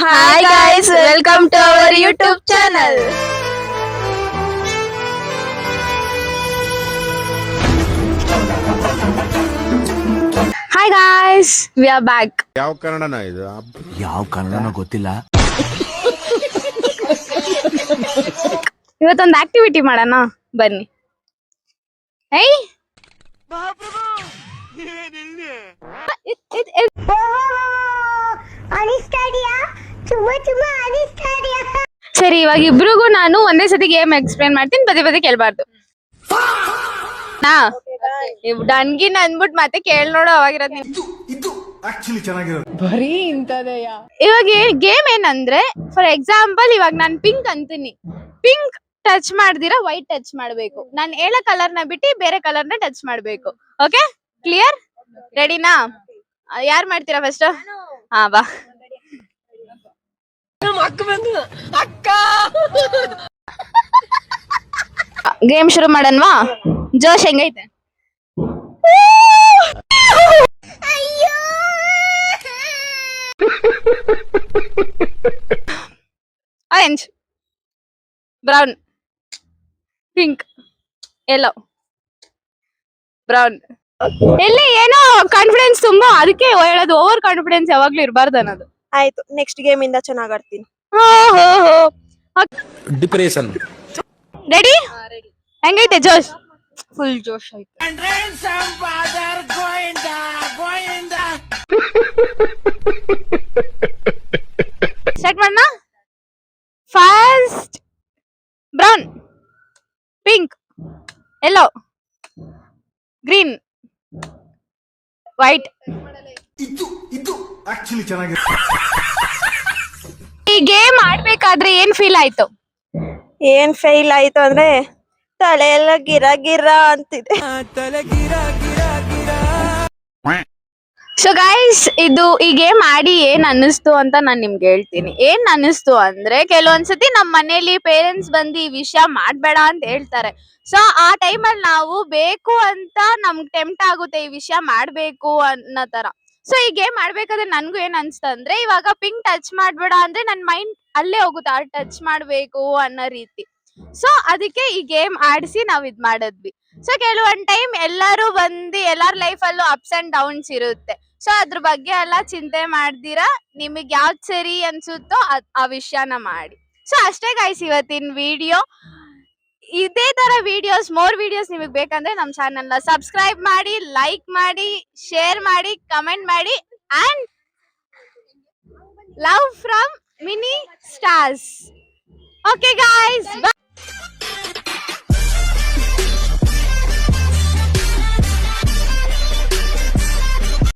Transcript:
Hi guys, welcome to our YouTube channel. Hi guys, we are back. ಯಾವ ಕನ್ನಡನ ಇದು? ಯಾವ ಕನ್ನಡನೋ ಗೊತ್ತಿಲ್ಲ. ಇವತ್ತೊಂದು ಆಕ್ಟಿವಿಟಿ ಮಾಡೋಣ ಬನ್ನಿ. ಹೇ ಸರಿ, ಇವಾಗ ಇಬ್ರಿಗೂ ನಾನು ಒಂದೇ ಸತಿ ಗೇಮ್ ಎಕ್ಸ್ಪ್ಲೇನ್ ಮಾಡ್ತೀನಿ, ಪದೇ ಪದೇ ಕೇಳ್ಬಾರ್ದು. ಡನ್ಗಿನ್ ಅಂದ್ಬಿಟ್ಟು ಮತ್ತೆ ಕೇಳ್ ನೋಡು ಅವಾಗಿರೋದ್ ಬರೀ ಇಂತದೆಯ. ಇವಾಗ ಗೇಮ್ ಏನಂದ್ರೆ, ಫಾರ್ ಎಕ್ಸಾಂಪಲ್ ಇವಾಗ ನಾನ್ ಪಿಂಕ್ ಅಂತೀನಿ, ಪಿಂಕ್ ಟಚ್ ಮಾಡ್ದಿರಾ ವೈಟ್ ಟಚ್ ಮಾಡ್ಬೇಕು. ನಾನು ಹೇಳೋ ಕಲರ್ ನ ಬಿಟ್ಟು ಬೇರೆ ಕಲರ್ ನ ಟಚ್ ಮಾಡ್ಬೇಕು. Okay, clear? ರೆಡಿನಾ? ಯಾರ್ ಮಾಡ್ತೀರಾ ಫಸ್ಟ್? ಹಾ ಬಾ. ಗೇಮ್ ಶುರು ಮಾಡನ್ವಾ? ಜೋಶ್ ಹೆಂಗೈತೆ? Orange, brown, pink, yellow, brown. ಎಲ್ಲಿ ಏನೋ ಕಾನ್ಫಿಡೆನ್ಸ್ ತುಂಬಾ, ಅದಕ್ಕೆ ಹೇಳೋದು ಓವರ್ ಕಾನ್ಫಿಡೆನ್ಸ್ ಯಾವಾಗ್ಲೂ ಇರಬಾರ್ದು ಅನ್ನೋದು. ಆಯ್ತು, ನೆಕ್ಸ್ಟ್ ಗೇಮ್ ಇಂದ ಚೆನ್ನಾಗ್ ಆಡ್ತೀನಿ. ಡಿಪ್ರೆಷನ್. ರೆಡಿ? ಹೆಂಗೈತೆ ಜೋಶ್? ಫುಲ್ ಜೋಶ್ ಆಯ್ತು. ಸ್ಟಾರ್ಟ್ ಮಾಡೋಣ. First brown, pink, yellow, green, white. ಈ ಗೇಮ್ ಆಡ್ಬೇಕಾದ್ರೆ ಏನ್ ಫೀಲ್ ಆಯ್ತು? ಏನ್ ಫೇಲ್ ಆಯ್ತು ಅಂದ್ರೆ ತಲೆ ಎಲ್ಲ ಗಿರ ಗಿರ ಅಂತಿದೆ. ಸೊ ಗೈಸ್, ಇದು ಈ ಗೇಮ್ ಆಡಿ ಏನ್ ಅನ್ನಿಸ್ತು ಅಂತ ನಾನ್ ನಿಮ್ಗೆ ಹೇಳ್ತೀನಿ. ಏನ್ ಅನ್ನಿಸ್ತು ಅಂದ್ರೆ, ಕೆಲವೊಂದ್ಸತಿ ನಮ್ ಮನೇಲಿ ಪೇರೆಂಟ್ಸ್ ಬಂದು ಈ ವಿಷಯ ಮಾಡ್ಬೇಡ ಅಂತ ಹೇಳ್ತಾರೆ. ಸೊ ಆ ಟೈಮಲ್ಲಿ ನಾವು ಬೇಕು ಅಂತ ನಮ್ಗ್ ಟೆಂಪ್ಟ್ ಆಗುತ್ತೆ ಈ ವಿಷಯ ಮಾಡ್ಬೇಕು ಅನ್ನೋ ತರ. ಸೊ ಈ ಗೇಮ್ ಆಡ್ಬೇಕಾದ್ರೆ ನನ್ಗೂ ಏನ್ ಅನ್ಸ್ತ ಅಂದ್ರೆ, ಇವಾಗ ಪಿಂಕ್ ಟಚ್ ಮಾಡ್ಬೇಡ ಅಂದ್ರೆ ನನ್ ಮೈಂಡ್ ಅಲ್ಲೇ ಹೋಗುತ್ತೆ, ಆ ಟಚ್ ಮಾಡ್ಬೇಕು ಅನ್ನೋ ರೀತಿ. ಸೊ ಅದಕ್ಕೆ ಈ ಗೇಮ್ ಆಡಿಸಿ ನಾವ್ ಇದ್ ಮಾಡಿದ್ವಿ. ಸೊ ಕೆಲವೊಂದ್ ಟೈಮ್ ಎಲ್ಲಾರು ಬಂದು ಎಲ್ಲಾರ ಲೈಫ್ ಅಲ್ಲೂ ಅಪ್ಸ್ ಅಂಡ್ ಡೌನ್ಸ್ ಇರುತ್ತೆ. ಸೊ ಅದ್ರ ಬಗ್ಗೆ ಎಲ್ಲ ಚಿಂತೆ ಮಾಡ್ದಿರಾ ನಿಮಗ್ ಯಾವ್ದ್ ಸರಿ ಅನ್ಸುತ್ತೋ ಆ ವಿಷಯನ ಮಾಡಿ. ಸೊ ಅಷ್ಟೇ ಗೈಸ್ ಇವತ್ತಿನ ವಿಡಿಯೋ. ಇದೇ ತರ ವಿಡಿಯೋಸ್, ಮೋರ್ ವಿಡಿಯೋಸ್ ನಿಮಗ್ ಬೇಕಂದ್ರೆ ನಮ್ ಚಾನೆಲ್ ನ ಸಬ್ಸ್ಕ್ರೈಬ್ ಮಾಡಿ, ಲೈಕ್ ಮಾಡಿ, ಶೇರ್ ಮಾಡಿ, ಕಮೆಂಟ್ ಮಾಡಿ. And love from mini stars. Okay guys,